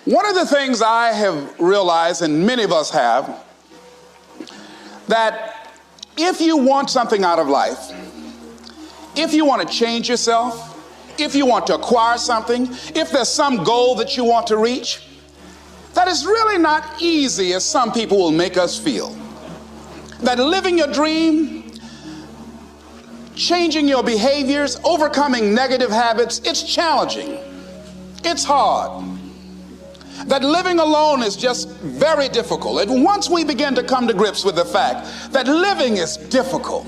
One of the things I have realized, and many of us have, that if you want something out of life, if you want to change yourself, if you want to acquire something, if there's some goal that you want to reach, that is really not easy as some people will make us feel. That living your dream, changing your behaviors, overcoming negative habits, it's challenging. It's hard. That living alone is just very difficult. And once we begin to come to grips with the fact that living is difficult,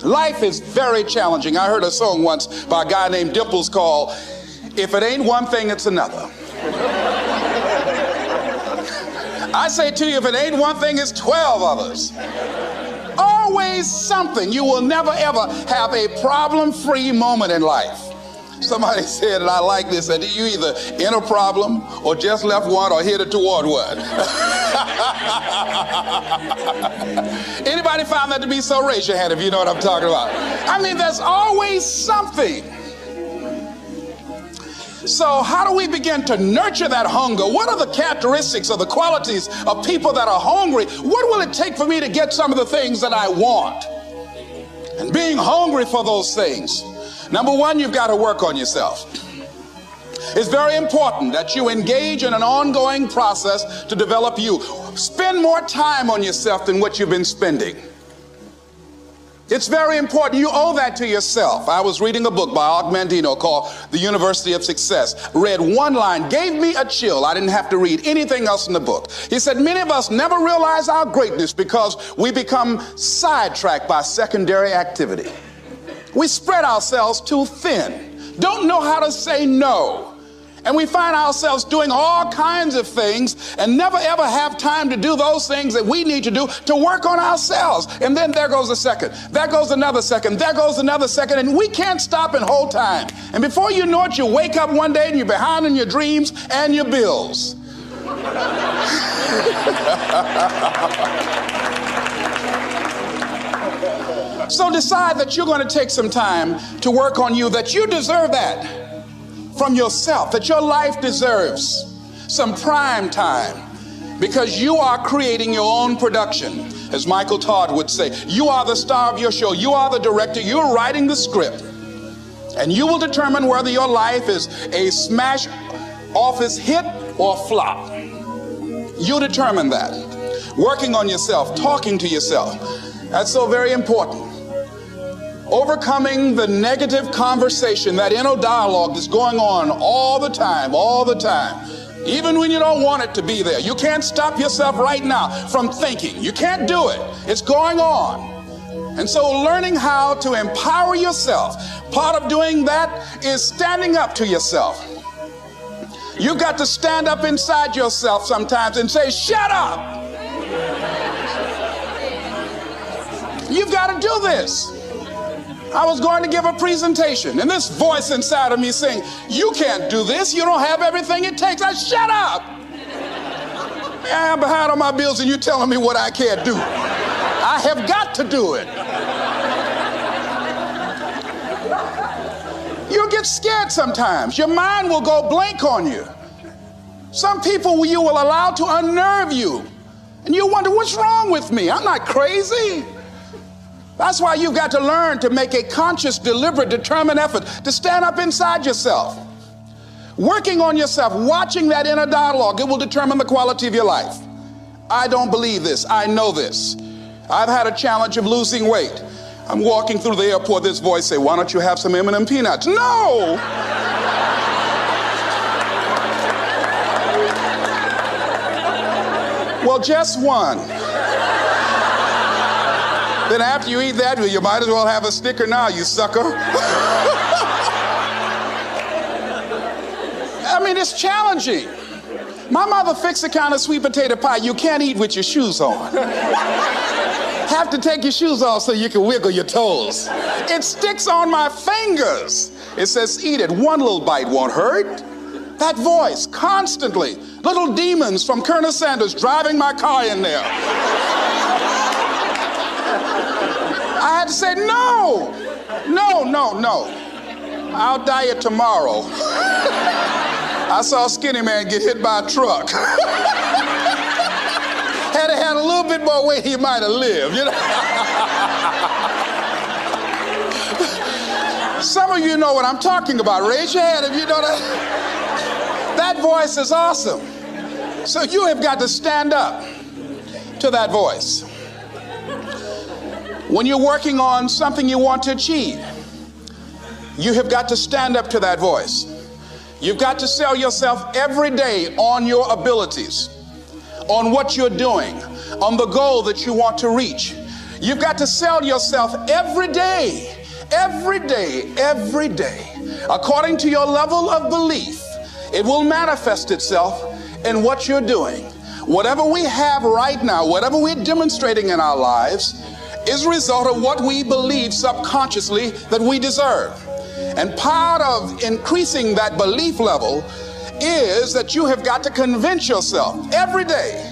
life is very challenging. I heard a song once by a guy named Dimples called, "If it ain't one thing, it's another." I say to you, if it ain't one thing, it's 12 others. Always something. You will never ever have a problem-free moment in life. Somebody said, and I like this, that you either in a problem or just left one or headed toward one. Anybody found that to be so? Raise your hand if you know what I'm talking about. I mean, there's always something. So how do we begin to nurture that hunger? What are the characteristics or the qualities of people that are hungry? What will it take for me to get some of the things that I want? And being hungry for those things. Number one, you've got to work on yourself. It's very important that you engage in an ongoing process to develop you. Spend more time on yourself than what you've been spending. It's very important. You owe that to yourself. I was reading a book by Og Mandino called The University of Success. Read one line, gave me a chill. I didn't have to read anything else in the book. He said, many of us never realize our greatness because we become sidetracked by secondary activity. We spread ourselves too thin, don't know how to say no. And we find ourselves doing all kinds of things and never ever have time to do those things that we need to do to work on ourselves. And then there goes a second, there goes another second, there goes another second, and we can't stop and hold time. And before you know it, you wake up one day and you're behind on your dreams and your bills. So decide that you're going to take some time to work on you, that you deserve that from yourself, that your life deserves some prime time because you are creating your own production. As Michael Todd would say, you are the star of your show. You are the director. You're writing the script. And you will determine whether your life is a smash office hit or flop. You determine that. Working on yourself, talking to yourself. That's so very important. Overcoming the negative conversation, that inner dialogue that's going on all the time, even when you don't want it to be there. You can't stop yourself right now from thinking. You can't do it. It's going on. And so learning how to empower yourself, part of doing that is standing up to yourself. You've got to stand up inside yourself sometimes and say, shut up. You've got to do this. I was going to give a presentation, and this voice inside of me saying, you can't do this. You don't have everything it takes. I shut up. I'm behind on my bills, and you're telling me what I can't do. I have got to do it. You'll get scared sometimes. Your mind will go blank on you. Some people you will allow to unnerve you, and you wonder, what's wrong with me? I'm not crazy. That's why you've got to learn to make a conscious, deliberate, determined effort to stand up inside yourself. Working on yourself, watching that inner dialogue, it will determine the quality of your life. I don't believe this. I know this. I've had a challenge of losing weight. I'm walking through the airport, this voice say, why don't you have some M&M peanuts? No! Well, just one. Then after you eat that, you might as well have a Snicker now, you sucker. I mean, it's challenging. My mother fixed a kind of sweet potato pie you can't eat with your shoes on. Have to take your shoes off so you can wiggle your toes. It sticks on my fingers. It says, eat it. One little bite won't hurt. That voice, constantly. Little demons from Colonel Sanders driving my car in there. I had to say, no. I'll diet tomorrow. I saw a skinny man get hit by a truck. Had he had a little bit more weight, he might have lived, you know. Some of you know what I'm talking about. Raise your hand if you know that. That voice is awesome. So you have got to stand up to that voice. When you're working on something you want to achieve, you have got to stand up to that voice. You've got to sell yourself every day on your abilities, on what you're doing, on the goal that you want to reach. You've got to sell yourself every day, every day, every day. According to your level of belief, it will manifest itself in what you're doing. Whatever we have right now, whatever we're demonstrating in our lives, is a result of what we believe subconsciously that we deserve. And part of increasing that belief level is that you have got to convince yourself every day.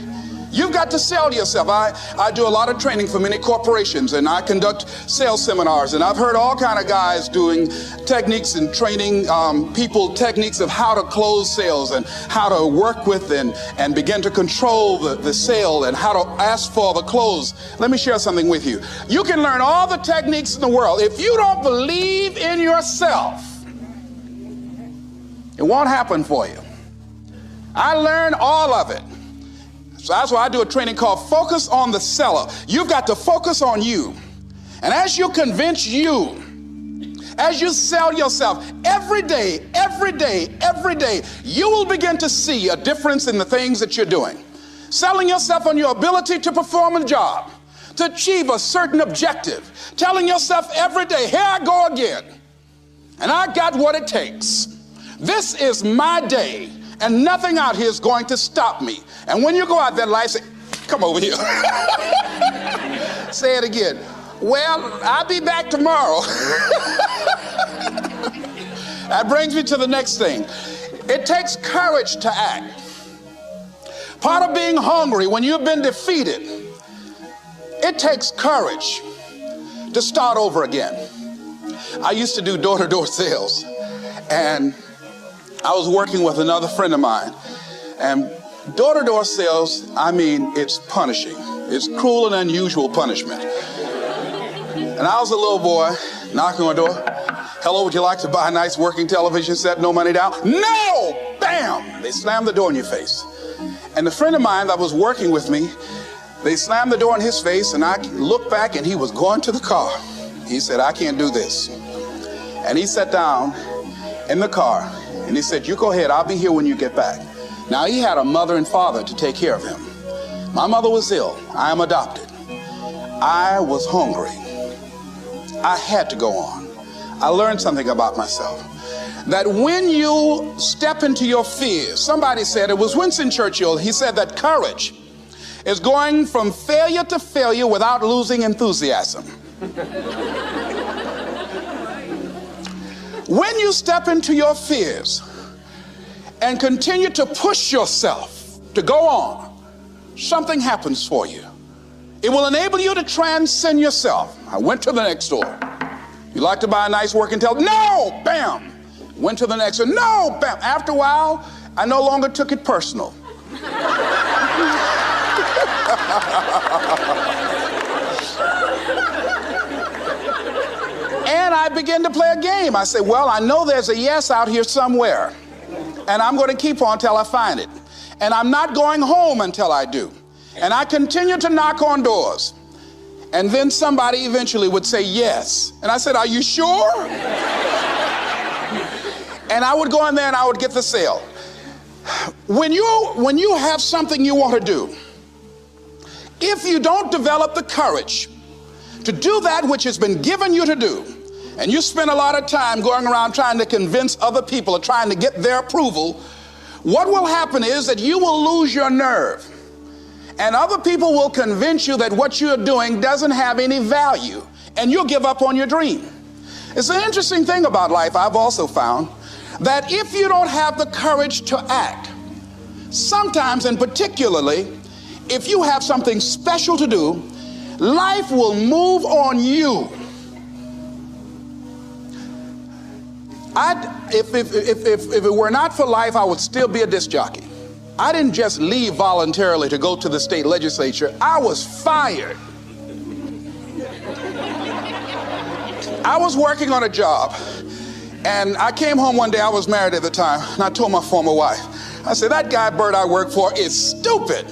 You've got to sell yourself. I do a lot of training for many corporations, and I conduct sales seminars, and I've heard all kind of guys doing techniques and training people techniques of how to close sales and how to work with and begin to control the sale and how to ask for the close. Let me share something with you. You can learn all the techniques in the world. If you don't believe in yourself, it won't happen for you. I learned all of it. So that's why I do a training called Focus on the Seller. You've got to focus on you. And as you convince you, as you sell yourself every day, every day, every day, you will begin to see a difference in the things that you're doing. Selling yourself on your ability to perform a job, to achieve a certain objective. Telling yourself every day, here I go again. And I got what it takes. This is my day. And nothing out here is going to stop me. And when you go out there in life, say, come over here. Say it again. Well, I'll be back tomorrow. That brings me to the next thing. It takes courage to act. Part of being hungry when you've been defeated, it takes courage to start over again. I used to do door-to-door sales, and I was working with another friend of mine, and door-to-door sales, I mean, it's punishing. It's cruel and unusual punishment. And I was a little boy knocking on the door. Hello, would you like to buy a nice working television set? No money down? No! Bam! They slammed the door in your face. And the friend of mine that was working with me, they slammed the door in his face, and I looked back, and he was going to the car. He said, I can't do this. And he sat down in the car. And he said, you go ahead, I'll be here when you get back. Now, he had a mother and father to take care of him. My mother was ill. I am adopted. I was hungry. I had to go on. I learned something about myself. That when you step into your fears, somebody said, it was Winston Churchill, he said that courage is going from failure to failure without losing enthusiasm. When you step into your fears and continue to push yourself to go on, something happens for you. It will enable you to transcend yourself. I went to the next door. You like to buy a nice working television? No! Bam! Went to the next one. No! Bam! After a while, I no longer took it personal. And I began to play a game. I said, well, I know there's a yes out here somewhere, and I'm going to keep on until I find it. And I'm not going home until I do. And I continued to knock on doors. And then somebody eventually would say yes. And I said, are you sure? And I would go in there and I would get the sale. When you have something you want to do, if you don't develop the courage to do that which has been given you to do, and you spend a lot of time going around trying to convince other people or trying to get their approval, what will happen is that you will lose your nerve. And other people will convince you that what you're doing doesn't have any value, and you'll give up on your dream. It's an interesting thing about life, I've also found, that if you don't have the courage to act, sometimes and particularly if you have something special to do, life will move on you. If it were not for life, I would still be a disc jockey. I didn't just leave voluntarily to go to the state legislature. I was fired. I was working on a job, and I came home one day. I was married at the time, and I told my former wife, I said, that guy Bert I work for is stupid.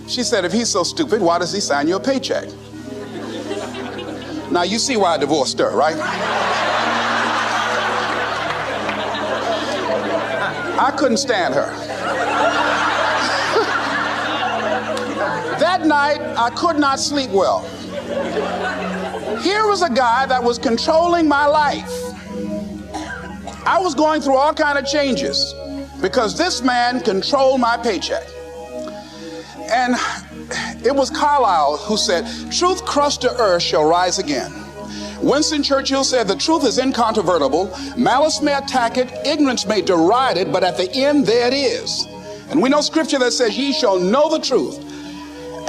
She said, if he's so stupid, why does he sign you a paycheck? Now you see why I divorced her, right? I couldn't stand her. That night, I could not sleep well. Here was a guy that was controlling my life. I was going through all kinds of changes because this man controlled my paycheck. And it was Carlyle who said, truth crushed to earth shall rise again. Winston Churchill said, the truth is incontrovertible. Malice may attack it, ignorance may deride it, but at the end there it is. And we know scripture that says, ye shall know the truth,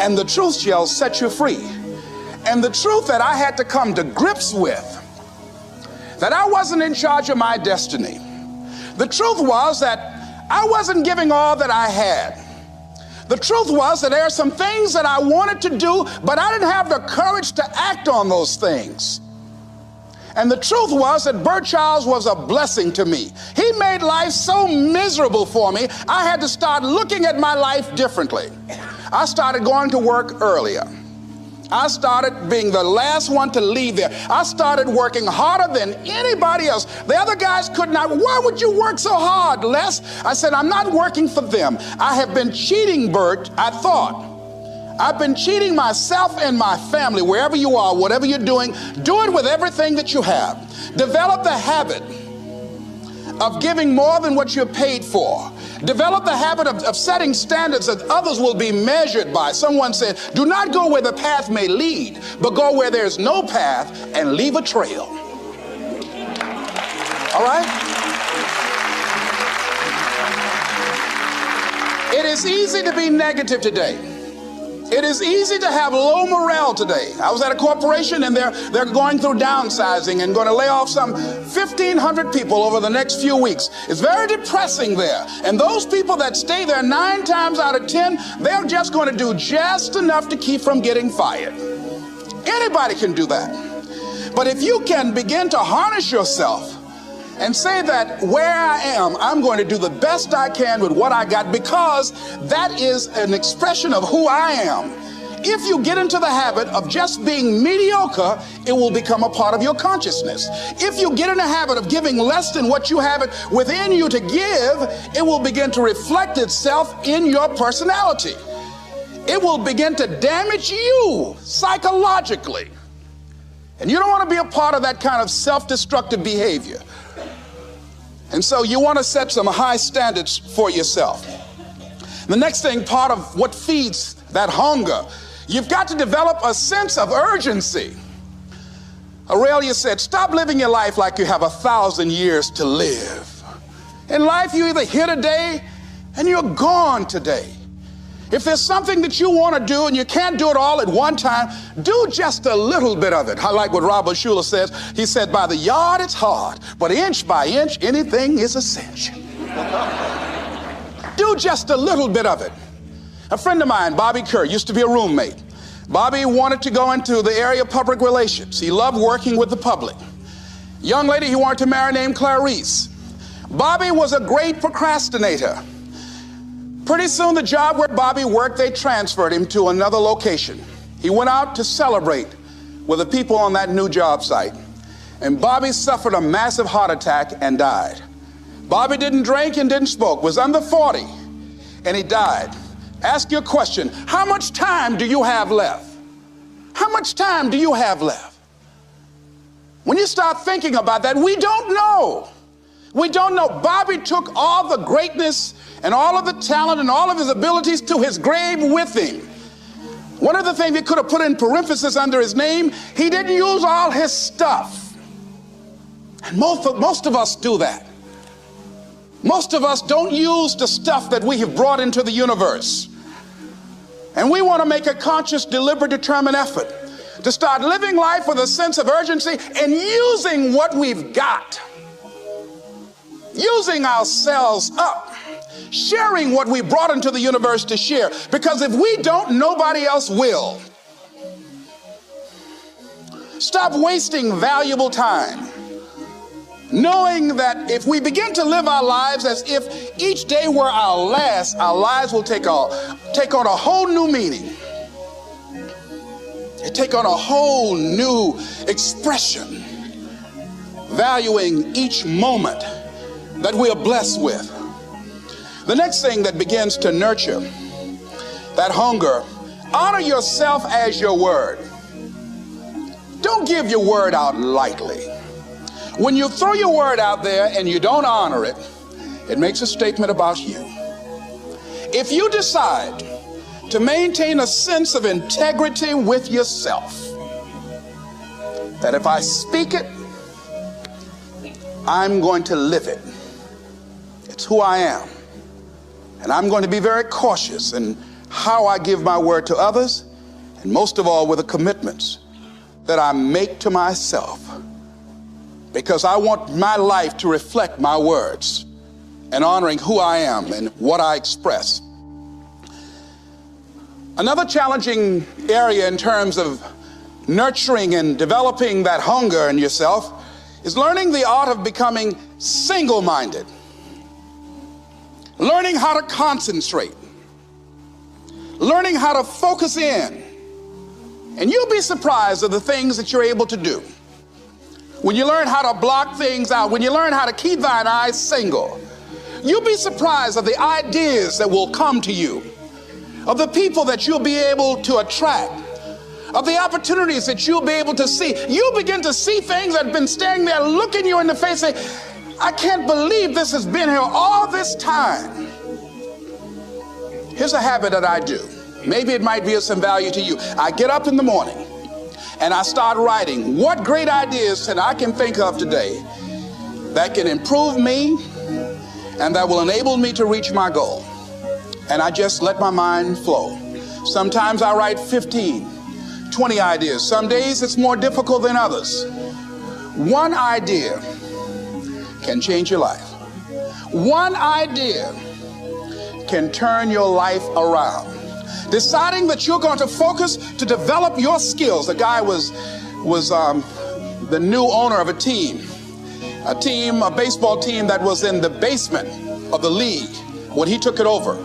and the truth shall set you free. And the truth that I had to come to grips with, that I wasn't in charge of my destiny. The truth was that I wasn't giving all that I had. The truth was that there are some things that I wanted to do, but I didn't have the courage to act on those things. And the truth was that Bert Childs was a blessing to me. He made life so miserable for me, I had to start looking at my life differently. I started going to work earlier. I started being the last one to leave there. I started working harder than anybody else. The other guys could not. Why would you work so hard, Les? I said, I'm not working for them. I have been cheating, Bert, I thought. I've been cheating myself and my family. Wherever you are, whatever you're doing, do it with everything that you have. Develop the habit of giving more than what you're paid for. Develop the habit of setting standards that others will be measured by. Someone said, do not go where the path may lead, but go where there's no path and leave a trail. All right? It is easy to be negative today. It is easy to have low morale today. I was at a corporation and they're going through downsizing and going to lay off some 1,500 people over the next few weeks. It's very depressing there. And those people that stay there 9 times out of 10, they're just going to do just enough to keep from getting fired. Anybody can do that. But if you can begin to harness yourself and say that where I am, I'm going to do the best I can with what I got, because that is an expression of who I am. If you get into the habit of just being mediocre, it will become a part of your consciousness. If you get in the habit of giving less than what you have it within you to give, it will begin to reflect itself in your personality. It will begin to damage you psychologically. And you don't want to be a part of that kind of self-destructive behavior. And so you want to set some high standards for yourself. The next thing, part of what feeds that hunger, you've got to develop a sense of urgency. Aurelia said, stop living your life like you have 1,000 years to live. In life, you're either here today and you're gone today. If there's something that you want to do and you can't do it all at one time, do just a little bit of it. I like what Robert Schuller says. He said, by the yard it's hard, but inch by inch, anything is a cinch. Do just a little bit of it. A friend of mine, Bobby Kerr, used to be a roommate. Bobby wanted to go into the area of public relations. He loved working with the public. Young lady he wanted to marry named Clarice. Bobby was a great procrastinator. Pretty soon the job where Bobby worked, they transferred him to another location. He went out to celebrate with the people on that new job site. And Bobby suffered a massive heart attack and died. Bobby didn't drink and didn't smoke, was under 40, and he died. Ask your question, how much time do you have left? How much time do you have left? When you start thinking about that, we don't know. We don't know. Bobby took all the greatness and all of the talent and all of his abilities to his grave with him. One of the things he could have put in parenthesis under his name, he didn't use all his stuff. And most of us do that. Most of us don't use the stuff that we have brought into the universe. And we want to make a conscious, deliberate, determined effort to start living life with a sense of urgency and using what we've got. using ourselves up, sharing what we brought into the universe to share. Because if we don't, nobody else will. Stop wasting valuable time, knowing that if we begin to live our lives as if each day were our last, our lives will take on a whole new meaning. It take on a whole new expression, valuing each moment that we are blessed with. The next thing that begins to nurture that hunger, honor yourself as your word. Don't give your word out lightly. When you throw your word out there and you don't honor it, it makes a statement about you. If you decide to maintain a sense of integrity with yourself, that if I speak it, I'm going to live it. It's who I am. And I'm going to be very cautious in how I give my word to others, and most of all with the commitments that I make to myself, because I want my life to reflect my words and honoring who I am and what I express. Another challenging area in terms of nurturing and developing that hunger in yourself is learning the art of becoming single-minded, learning how to concentrate, learning how to focus in. And you'll be surprised at the things that you're able to do when you learn how to block things out, when you learn how to keep thine eyes single. You'll be surprised at the ideas that will come to you, of the people that you'll be able to attract, of the opportunities that you'll be able to see. You'll begin to see things that have been standing there looking you in the face saying, I can't believe this has been here all this time. Here's a habit that I do. Maybe it might be of some value to you. I get up in the morning and I start writing what great ideas that I can think of today that can improve me and that will enable me to reach my goal. And I just let my mind flow. Sometimes I write 15, 20 ideas. Some days it's more difficult than others. One idea can change your life. One idea can turn your life around. Deciding that you're going to focus to develop your skills. The guy was the new owner of a baseball team that was in the basement of the league when he took it over.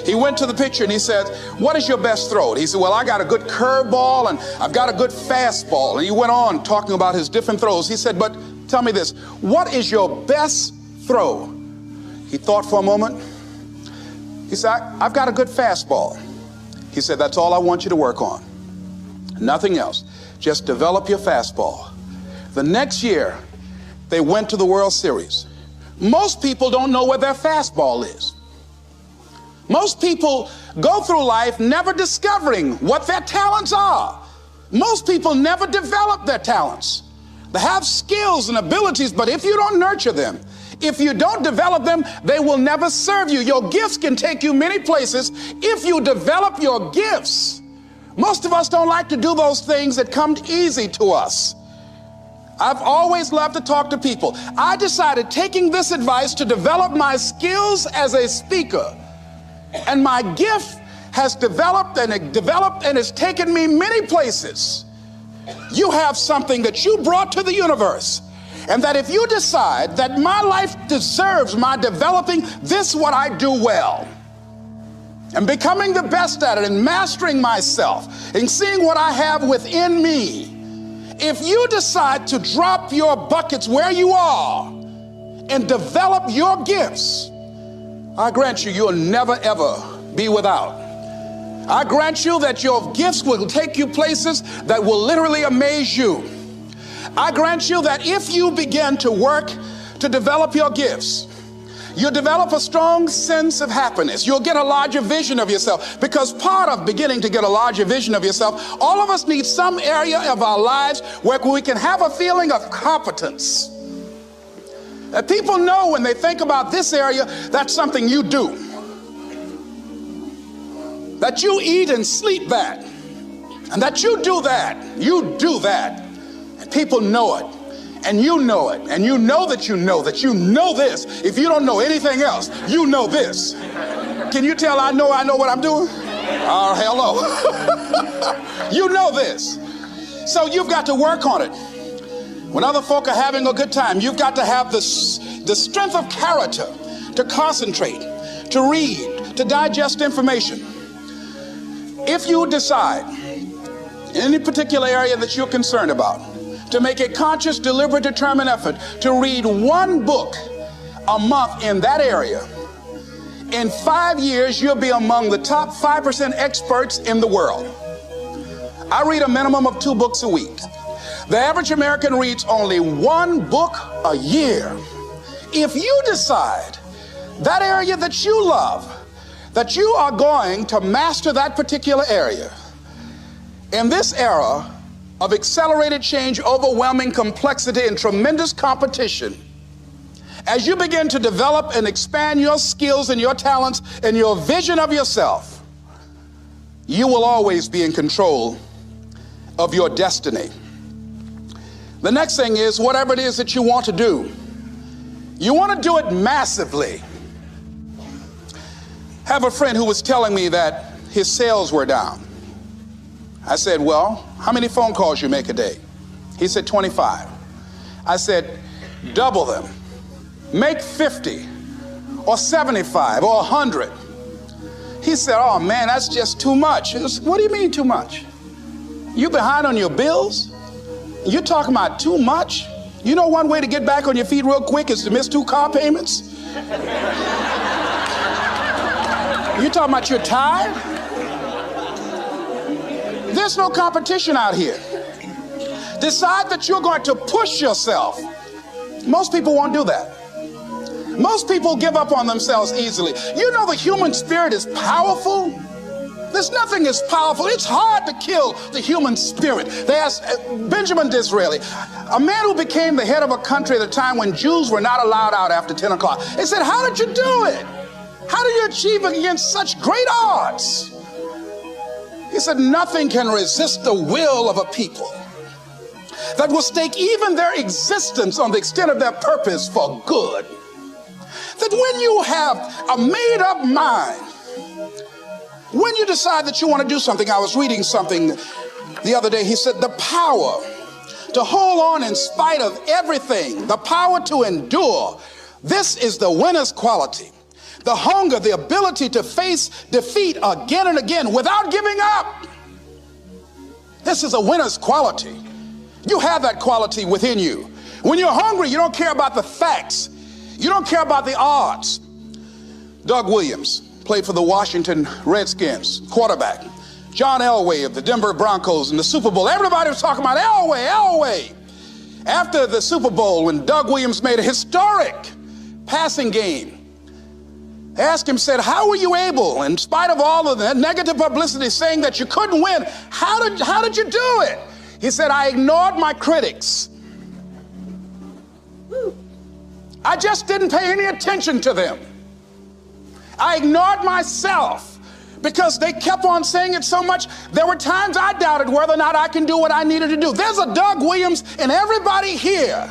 He went to the pitcher and he said, what is your best throw? And he said, well, I got a good curveball and I've got a good fastball. And he went on talking about his different throws. He said, but tell me this, what is your best throw? He thought for a moment. He said, I've got a good fastball. He said, that's all I want you to work on. Nothing else. Just develop your fastball. The next year, they went to the World Series. Most people don't know where their fastball is. Most people go through life never discovering what their talents are. Most people never develop their talents. They have skills and abilities, but if you don't nurture them, if you don't develop them, they will never serve you. Your gifts can take you many places if you develop your gifts. Most of us don't like to do those things that come easy to us. I've always loved to talk to people. I decided, taking this advice, to develop my skills as a speaker. And my gift has developed and it's taken me many places. You have something that you brought to the universe. And that if you decide that my life deserves my developing this, what I do well, and becoming the best at it and mastering myself and seeing what I have within me, if you decide to drop your buckets where you are and develop your gifts, I grant you, you'll never ever be without. I grant you that your gifts will take you places that will literally amaze you. I grant you that if you begin to work to develop your gifts, you'll develop a strong sense of happiness. You'll get a larger vision of yourself, because part of beginning to get a larger vision of yourself, all of us need some area of our lives where we can have a feeling of competence. That people know when they think about this area, that's something you do. That you eat and sleep that. And that you do that. You do that. And people know it. And you know it. And you know that you know that you know this. If you don't know anything else, you know this. Can you tell I know what I'm doing? Oh, hello. You know this. So you've got to work on it. When other folk are having a good time, you've got to have the strength of character to concentrate, to read, to digest information. If you decide in any particular area that you're concerned about, to make a conscious, deliberate, determined effort to read one book a month in that area, in 5 years, you'll be among the top 5% experts in the world. I read a minimum of 2 books a week. The average American reads only 1 book a year. If you decide that area that you love, that you are going to master that particular area, in this era of accelerated change, overwhelming complexity, and tremendous competition, as you begin to develop and expand your skills and your talents and your vision of yourself, you will always be in control of your destiny. The next thing is, whatever it is that you want to do, you want to do it massively. I have a friend who was telling me that his sales were down. I said, well, how many phone calls you make a day? He said, 25. I said, double them. Make 50 or 75 or 100. He said, oh man, that's just too much. I said, what do you mean too much? You behind on your bills? You're talking about too much? You know one way to get back on your feet real quick is to miss 2 car payments? You talking about you're tired? There's no competition out here. Decide that you're going to push yourself. Most people won't do that. Most people give up on themselves easily. You know the human spirit is powerful. There's nothing as powerful. It's hard to kill the human spirit. They asked Benjamin Disraeli, a man who became the head of a country at a time when Jews were not allowed out after 10 o'clock. They said, how did you do it? How did you achieve it against such great odds? He said, nothing can resist the will of a people that will stake even their existence on the extent of their purpose for good. That when you have a made-up mind, when you decide that you want to do something, I was reading something the other day, he said, the power to hold on in spite of everything, the power to endure, this is the winner's quality. The hunger, the ability to face defeat again and again without giving up. This is a winner's quality. You have that quality within you. When you're hungry, you don't care about the facts. You don't care about the odds. Doug Williams played for the Washington Redskins, quarterback. John Elway of the Denver Broncos in the Super Bowl. Everybody was talking about Elway. After the Super Bowl, when Doug Williams made a historic passing game, they asked him, said, how were you able, in spite of all of the negative publicity saying that you couldn't win, how did you do it? He said, I ignored my critics. I just didn't pay any attention to them. I ignored myself because they kept on saying it so much. There were times I doubted whether or not I can do what I needed to do. There's a Doug Williams in everybody here.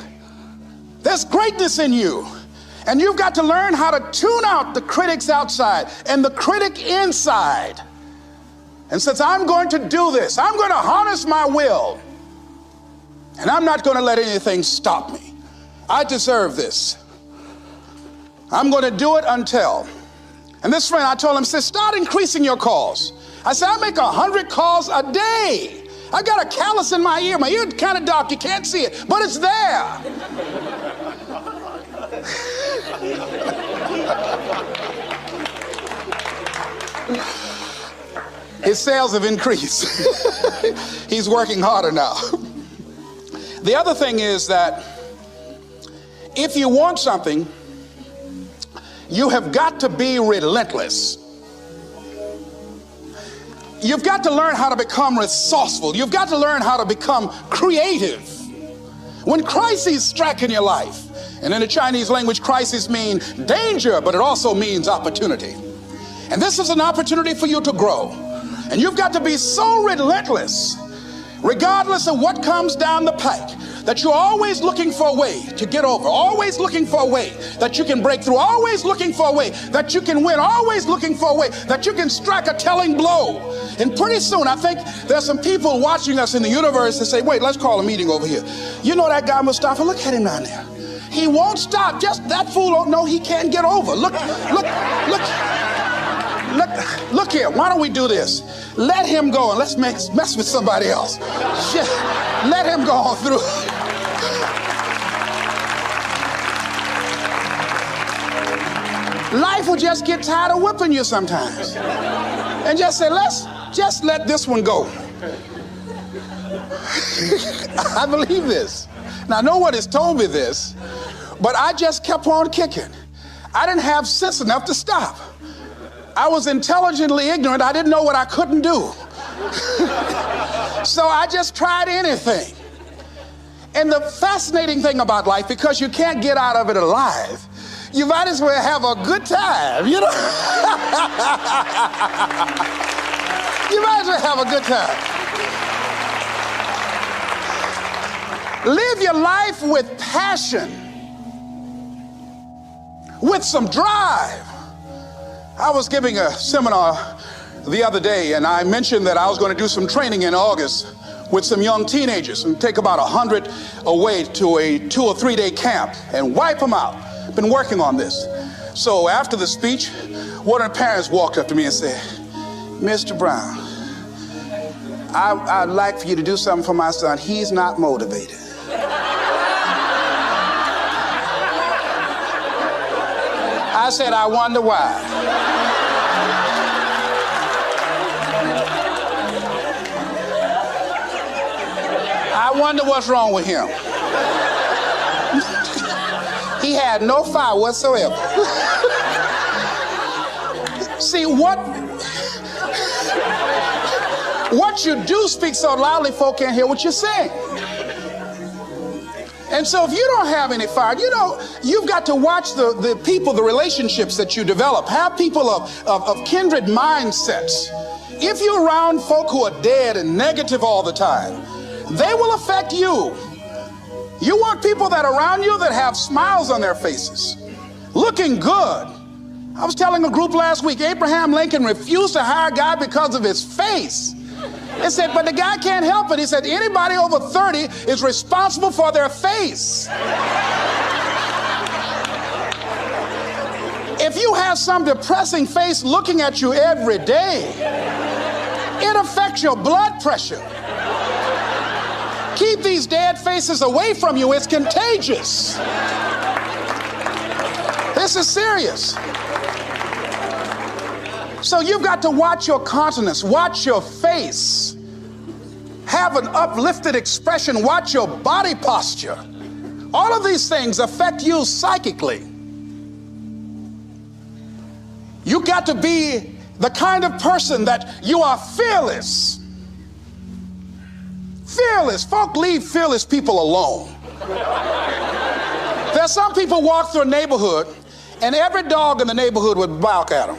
There's greatness in you. And you've got to learn how to tune out the critics outside and the critic inside. And says, I'm going to do this. I'm going to harness my will. And I'm not going to let anything stop me. I deserve this. I'm going to do it until. And this friend, I told him, said, start increasing your calls. I said, I make 100 calls a day. I got a callus in my ear. My ear kind of dark. You can't see it, but it's there. His sales have increased. He's working harder now. The other thing is that if you want something, you have got to be relentless. You've got to learn how to become resourceful. You've got to learn how to become creative. When crises strike in your life, and in the Chinese language, crises mean danger, but it also means opportunity. And this is an opportunity for you to grow. And you've got to be so relentless, regardless of what comes down the pike, that you're always looking for a way to get over, always looking for a way that you can break through, always looking for a way that you can win, always looking for a way that you can strike a telling blow. And pretty soon, I think there's some people watching us in the universe that say, wait, let's call a meeting over here. You know that guy Mustafa? Look at him down there. He won't stop. Just that fool don't know he can't get over. Look here. Why don't we do this? Let him go and let's mess with somebody else. Just let him go on through. Life will just get tired of whipping you sometimes. And just say, let's just let this one go. I believe this. Now, no one has told me this, but I just kept on kicking. I didn't have sense enough to stop. I was intelligently ignorant. I didn't know what I couldn't do. So I just tried anything. And the fascinating thing about life, because you can't get out of it alive, you might as well have a good time, you know? You might as well have a good time. Live your life with passion, with some drive. I was giving a seminar the other day, and I mentioned that I was going to do some training in August with some young teenagers and take about 100 away to a 2 or 3 day camp and wipe them out. Been working on this. So after the speech, one of the parents walked up to me and said, Mr. Brown, I'd like for you to do something for my son. He's not motivated. I said, I wonder why. I wonder what's wrong with him. He had no fire whatsoever. See, what you do speaks so loudly folk can't hear what you're saying. And so if you don't have any fire, you've got to watch the people, the relationships that you develop. Have people of kindred mindsets. If you're around folk who are dead and negative all the time, they will affect you. You want people that are around you that have smiles on their faces, looking good. I was telling a group last week, Abraham Lincoln refused to hire a guy because of his face. They said, but the guy can't help it. He said, anybody over 30 is responsible for their face. If you have some depressing face looking at you every day, it affects your blood pressure. Keep these dead faces away from you. It's contagious. This is serious. So you've got to watch your countenance, watch your face, have an uplifted expression, watch your body posture. All of these things affect you psychically. You got to be the kind of person that you are fearless. Fearless. Folk leave fearless people alone. There's some people walk through a neighborhood and every dog in the neighborhood would bark at them.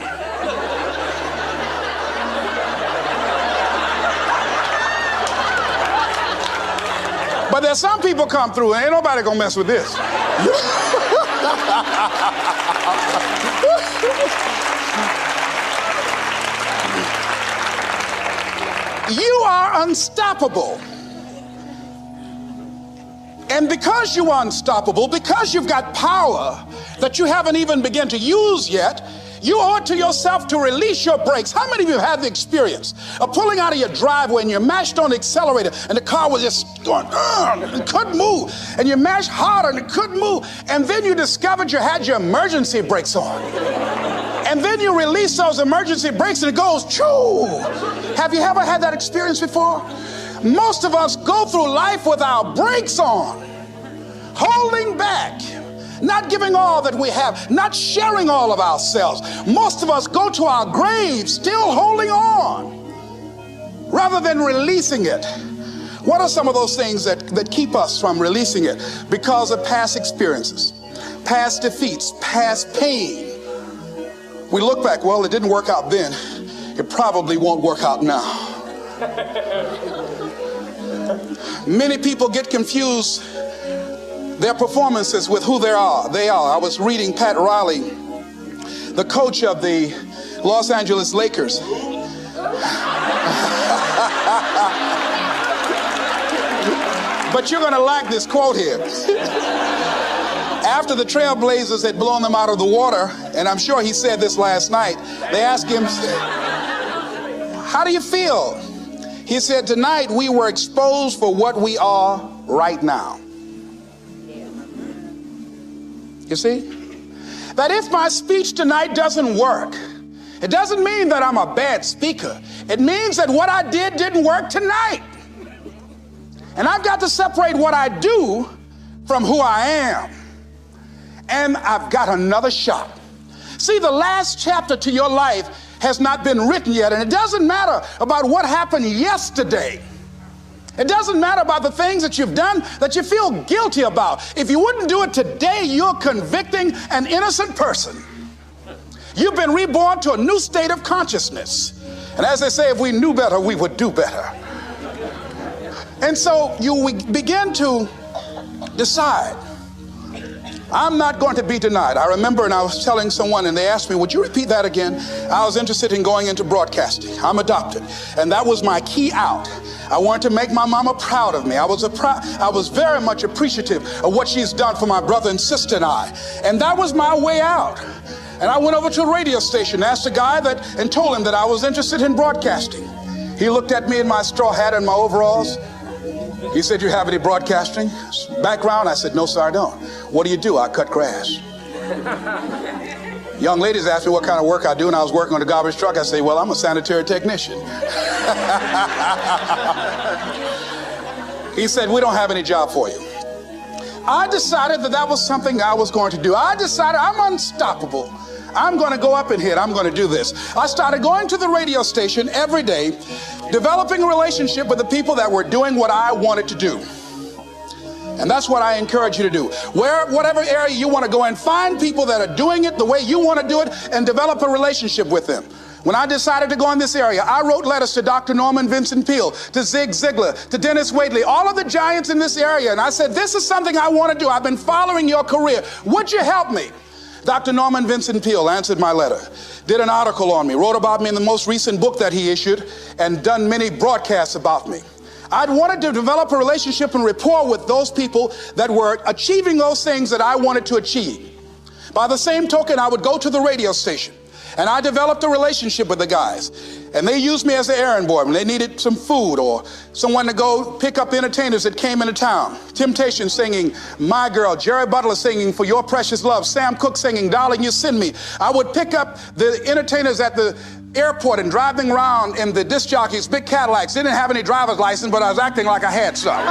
But there's some people come through and ain't nobody gonna mess with this. You are unstoppable. And because you are unstoppable, because you've got power that you haven't even begun to use yet, you owe it to yourself to release your brakes. How many of you have had the experience of pulling out of your driveway and you mashed on the accelerator and the car was just going, it couldn't move, and you mashed harder and it couldn't move, and then you discovered you had your emergency brakes on, and then you release those emergency brakes and it goes, choo. Have you ever had that experience before? Most of us go through life with our brakes on, holding back, not giving all that we have, not sharing all of ourselves. Most of us go to our graves still holding on rather than releasing it. What are some of those things that keep us from releasing it? Because of past experiences, past defeats, past pain. We look back, well, it didn't work out then. It probably won't work out now. Many people get confused their performances with who they are. I was reading Pat Riley, the coach of the Los Angeles Lakers. But you're going to like this quote here. After the Trailblazers had blown them out of the water, and I'm sure he said this last night, they asked him, how do you feel? He said, tonight we were exposed for what we are right now. You see? That if my speech tonight doesn't work, it doesn't mean that I'm a bad speaker. It means that what I did didn't work tonight. And I've got to separate what I do from who I am. And I've got another shot. See, the last chapter to your life has not been written yet, and it doesn't matter about what happened yesterday. It doesn't matter about the things that you've done that you feel guilty about. If you wouldn't do it today, you're convicting an innocent person. You've been reborn to a new state of consciousness. And as they say, if we knew better, we would do better. And so you begin to decide, I'm not going to be denied. I remember, and I was telling someone, and they asked me, would you repeat that again? I was interested in going into broadcasting. I'm adopted. And that was my key out. I wanted to make my mama proud of me. I was very much appreciative of what she's done for my brother and sister and I. And that was my way out. And I went over to a radio station, asked a guy and told him that I was interested in broadcasting. He looked at me in my straw hat and my overalls. He said, you have any broadcasting background? I said, no, sir, I don't. What do you do? I cut grass. Young ladies asked me what kind of work I do, and I was working on a garbage truck. I say, well, I'm a sanitary technician. He said, we don't have any job for you. I decided that was something I was going to do. I decided I'm unstoppable. I'm going to go up in here. I'm going to do this. I started going to the radio station every day, developing a relationship with the people that were doing what I wanted to do. And that's what I encourage you to do. Whatever area you want to go in, find people that are doing it the way you want to do it and develop a relationship with them. When I decided to go in this area, I wrote letters to Dr. Norman Vincent Peale, to Zig Ziglar, to Dennis Waitley, all of the giants in this area. And I said, this is something I want to do. I've been following your career. Would you help me? Dr. Norman Vincent Peale answered my letter, did an article on me, wrote about me in the most recent book that he issued, and done many broadcasts about me. I'd wanted to develop a relationship and rapport with those people that were achieving those things that I wanted to achieve. By the same token, I would go to the radio station, and I developed a relationship with the guys. And they used me as an errand boy when they needed some food or someone to go pick up entertainers that came into town. Temptation singing My Girl, Jerry Butler singing For Your Precious Love, Sam Cooke singing Darling You Send Me. I would pick up the entertainers at the airport and drive them around in the disc jockeys, big Cadillacs. Didn't have any driver's license, but I was acting like I had some.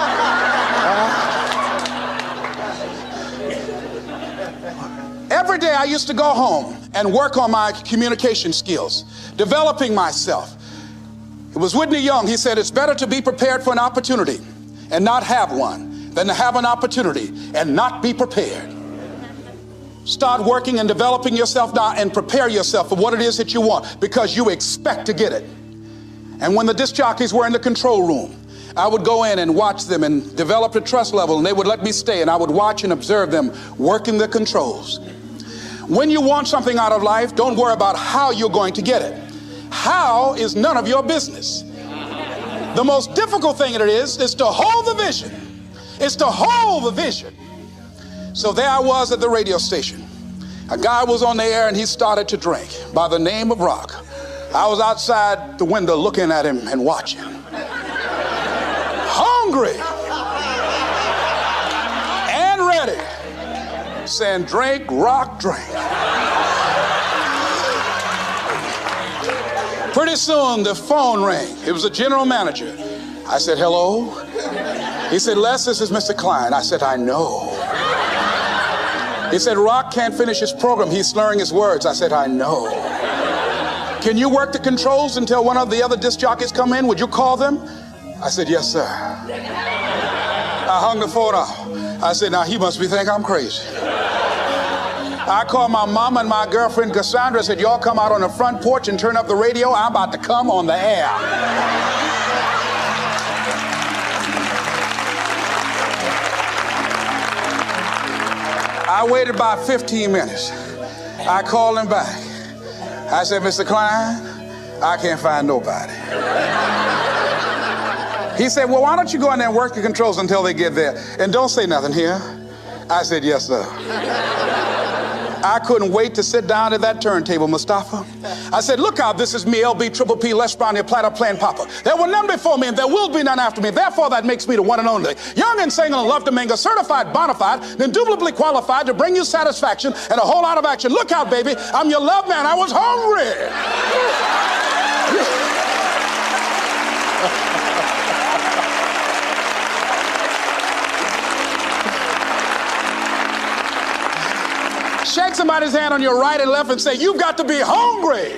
Every day I used to go home and work on my communication skills, developing myself. It was Whitney Young. He said, it's better to be prepared for an opportunity and not have one than to have an opportunity and not be prepared. Start working and developing yourself now and prepare yourself for what it is that you want, because you expect to get it. And when the disc jockeys were in the control room, I would go in and watch them and develop a trust level, and they would let me stay, and I would watch and observe them working the controls. When you want something out of life, don't worry about how you're going to get it. How is none of your business. The most difficult thing it is to hold the vision. It's to hold the vision. So there I was at the radio station. A guy was on the air and he started to drink by the name of Rock. I was outside the window looking at him and watching. Hungry and ready. Saying, drink, Rock, drink. Pretty soon the phone rang. It was the general manager. I said, hello. He said, Les, this is Mr. Klein. I said, I know. He said, Rock can't finish his program. He's slurring his words. I said, I know. Can you work the controls until one of the other disc jockeys come in? Would you call them? I said, yes, sir. I hung the phone up. I said, now he must be thinking I'm crazy. I called my mama and my girlfriend Cassandra, said, y'all come out on the front porch and turn up the radio. I'm about to come on the air. I waited about 15 minutes. I called him back. I said, Mr. Klein, I can't find nobody. He said, well, why don't you go in there and work the controls until they get there? And don't say nothing here. I said, yes, sir. I couldn't wait to sit down at that turntable, Mustafa. I said, look out, this is me, LB, Triple P, Les Brown, your platter playing Papa. There were none before me, and there will be none after me. Therefore, that makes me the one and only. Young and single and love to mingle, certified, bona fide, indubitably qualified to bring you satisfaction and a whole lot of action. Look out, baby, I'm your love man. I was hungry. Shake somebody's hand on your right and left and say, you've got to be hungry.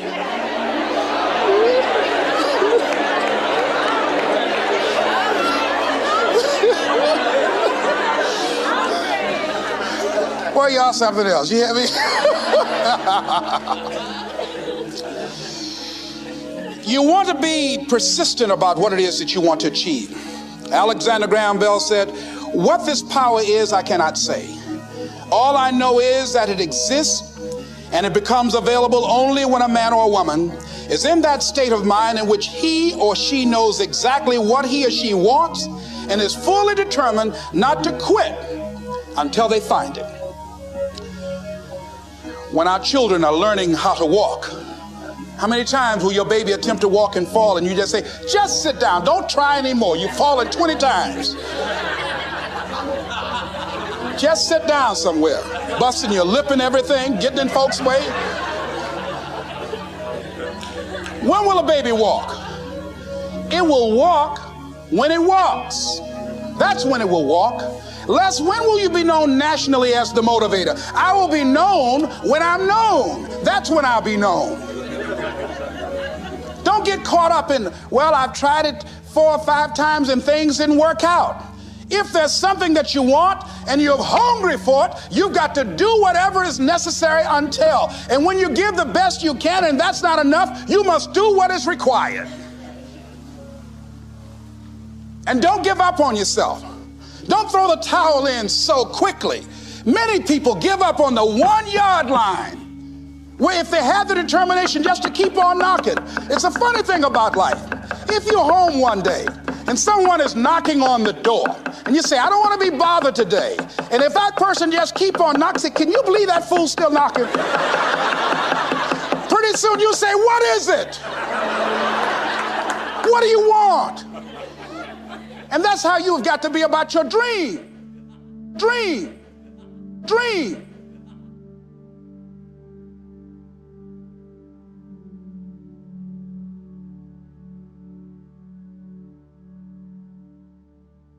Well, y'all something else. You hear me? You want to be persistent about what it is that you want to achieve. Alexander Graham Bell said, what this power is, I cannot say. All I know is that it exists, and it becomes available only when a man or a woman is in that state of mind in which he or she knows exactly what he or she wants and is fully determined not to quit until they find it. When our children are learning how to walk, how many times will your baby attempt to walk and fall and you just say, just sit down, don't try anymore, you've fallen 20 times. Just sit down somewhere, busting your lip and everything, getting in folks' way. When will a baby walk? It will walk when it walks. That's when it will walk. Les, when will you be known nationally as the motivator? I will be known when I'm known. That's when I'll be known. Don't get caught up in, well, I've tried it 4 or 5 times and things didn't work out. If there's something that you want and you're hungry for it, you've got to do whatever is necessary until. And when you give the best you can and that's not enough, you must do what is required. And don't give up on yourself. Don't throw the towel in so quickly. Many people give up on the 1-yard line, where if they have the determination just to keep on knocking. It's a funny thing about life. If you're home one day and someone is knocking on the door and you say, I don't want to be bothered today. And if that person just keep on knocking, say, can you believe that fool's still knocking? Pretty soon you say, what is it? What do you want? And that's how you've got to be about your dream. Dream. Dream.